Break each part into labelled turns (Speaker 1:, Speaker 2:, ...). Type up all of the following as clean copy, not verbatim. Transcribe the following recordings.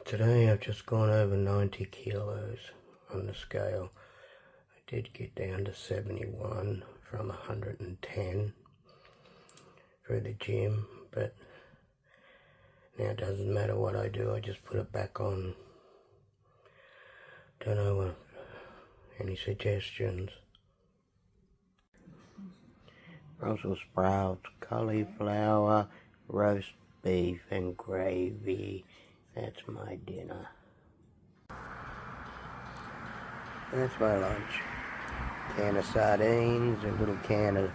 Speaker 1: Today I've just gone over 90 kilos on the scale. I did get down to 71 from 110 for the gym, but now it doesn't matter what I do, I just put it back on. Don't know what, any suggestions? Brussels sprouts, cauliflower, roast beef and gravy. That's my dinner. That's my lunch. Can of sardines, a little can of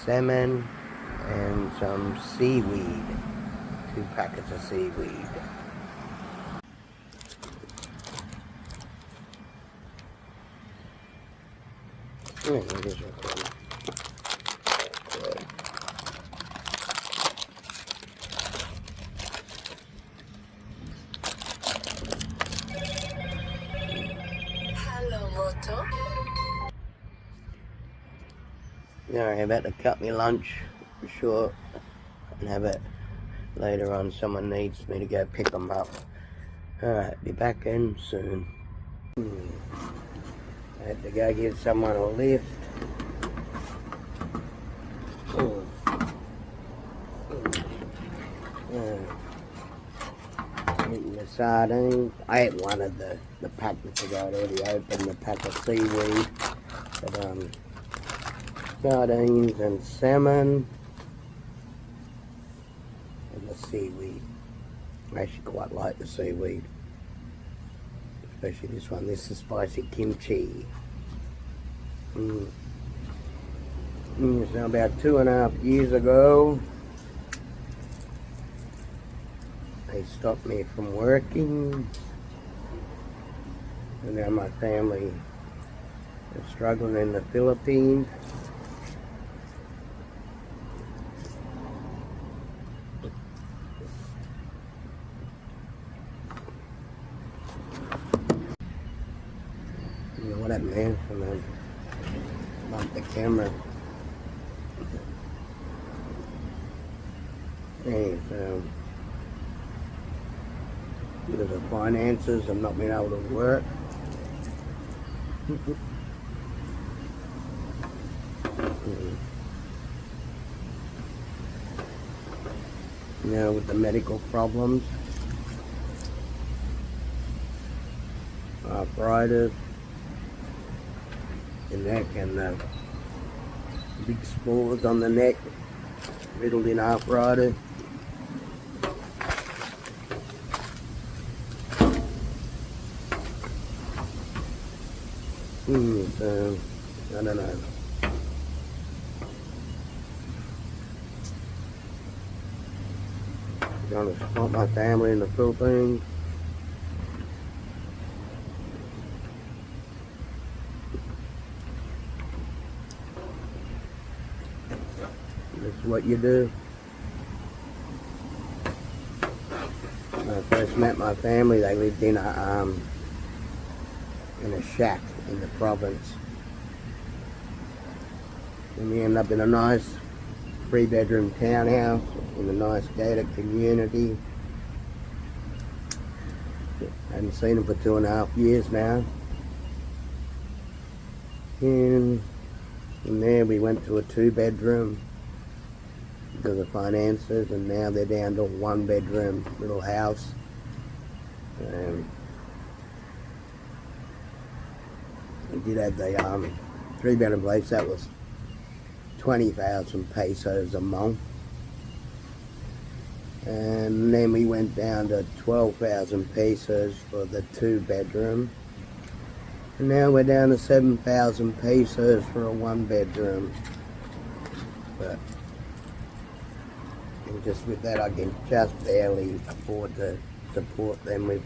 Speaker 1: salmon, and some seaweed. 2 packets of seaweed.
Speaker 2: Hello, Moto.
Speaker 1: I'm about to cut my lunch short and have it later on. Someone needs me to go pick them up. Alright, be back in soon. I had to go give someone a lift. Eating the sardines. I ate one of the packets I got already opened, the pack of seaweed. But sardines and salmon and the seaweed. I actually quite like the seaweed, especially this one. This is spicy kimchi. So about 2.5 years ago, they stopped me from working, and now my family is struggling in the Philippines. You know what that means for them? Bump the camera. Hey, so due to the finances of not being able to work. You know, with the medical problems, arthritis, the neck, and the big spores on the neck, riddled in arthritis. So, I don't know. I'm gonna support my family in the Philippines. This is what you do. When I first met my family, they lived in a shack in the province. And we ended up in a nice 3-bedroom townhouse in a nice gated community. Hadn't seen them for 2.5 years now. And from there we went to a 2-bedroom because of finances, and now they're down to a 1-bedroom little house. We did have the 3-bedroom place that was 20,000 pesos a month, and then we went down to 12,000 pesos for the 2-bedroom, and now we're down to 7,000 pesos for a 1-bedroom. But and just with that, I can just barely afford to support them with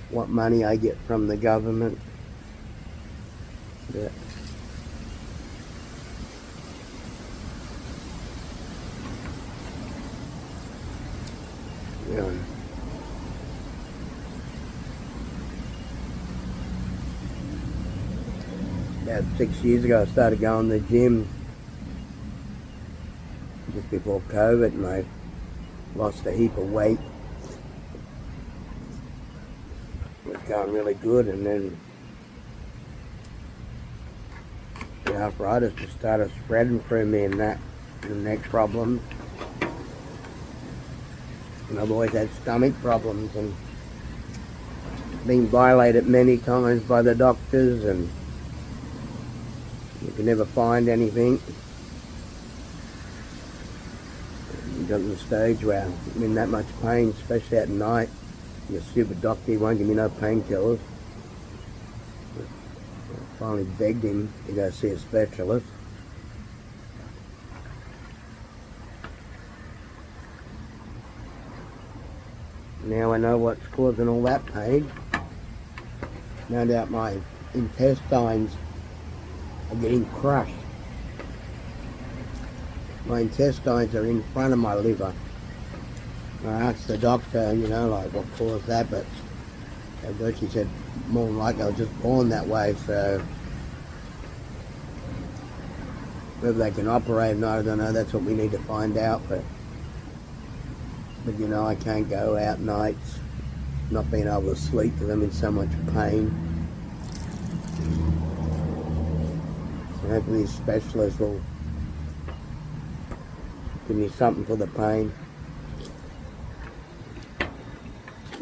Speaker 1: what money I get from the government. But about 6 years ago I started going to the gym just before COVID, and I lost a heap of weight. It was going really good, and then the arthritis just started spreading through me, and that, the neck problems. And I've always had stomach problems and been violated many times by the doctors, and you can never find anything. You got to the stage where I'm in that much pain, especially at night. Your stupid doctor won't give me no painkillers. I finally begged him to go see a specialist. Now I know what's causing all that pain. No doubt my intestines are getting crushed. My intestines are in front of my liver. I asked the doctor, you know, like what caused that, but she said more than likely I was just born that way, so whether they can operate or not, I don't know. That's what we need to find out, but you know, I can't go out nights, not being able to sleep because I'm in so much pain. And hopefully these specialists will give me something for the pain.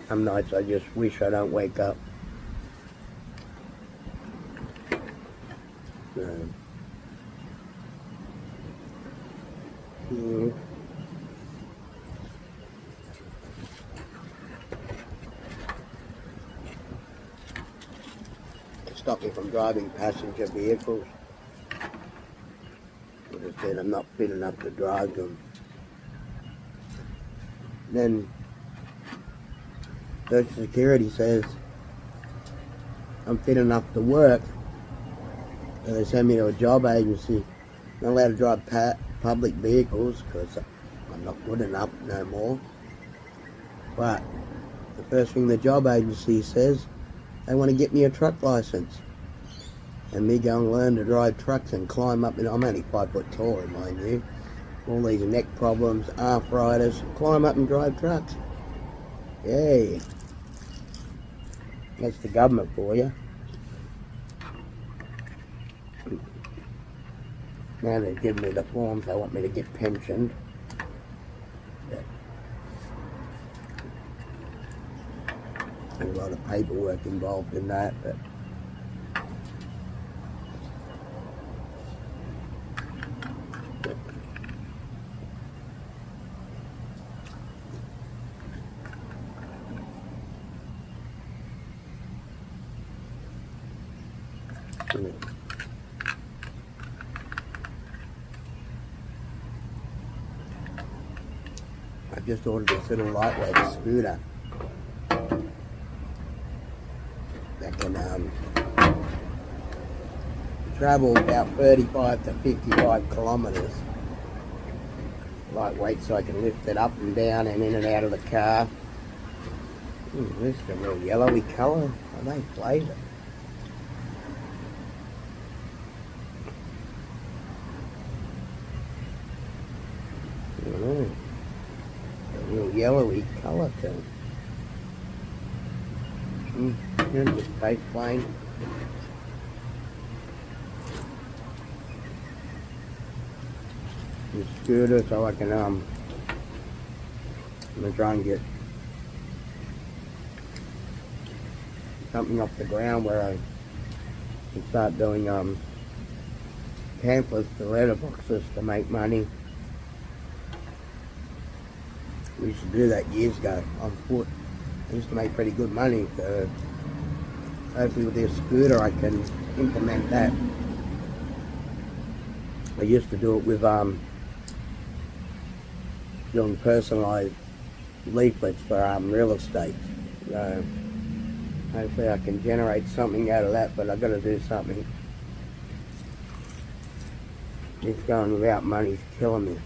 Speaker 1: Some nights I just wish I don't wake up. So, Stop me from driving passenger vehicles. As I said, I'm not fit enough to drive them. Then Social Security says I'm fit enough to work, and they send me to a job agency. I'm not allowed to drive public vehicles because I'm not good enough no more. But the first thing the job agency says, they want to get me a truck license. And me go and learn to drive trucks and climb up, and I'm only 5 foot tall, mind you. All these neck problems, arthritis, climb up and drive trucks. Yay. That's the government for you. Now they've given me the forms, they want me to get pensioned. There's a lot of paperwork involved in that, but I just ordered this little lightweight scooter that can travel about 35 to 55 kilometers. Lightweight, so I can lift it up and down and in and out of the car. This is a real yellowy colour. Are they flavoured? A real yellowy colour to them. Just face plain. The scooter, so I can I'm gonna try and get something off the ground where I can start doing pamphlets to letterboxes to make money. We used to do that years ago on foot. I used to make pretty good money, so hopefully with this scooter I can implement that. I used to do it with doing personalised leaflets for real estate. So hopefully I can generate something out of that, but I've got to do something. Just going without money's killing me.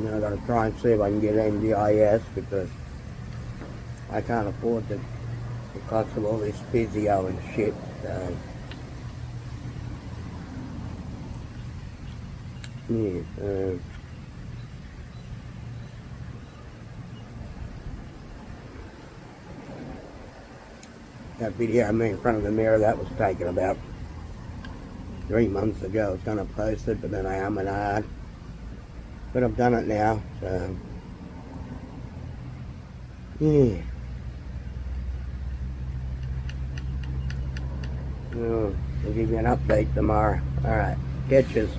Speaker 1: I've got to try and see if I can get NDIS because I can't afford to because of all this physio and shit. So, yeah, that video of me in front of the mirror, that was taken about 3 months ago. I was going to post it, but then I am and hard. But I've done it now, so yeah. I'll give you an update tomorrow. Alright, catches.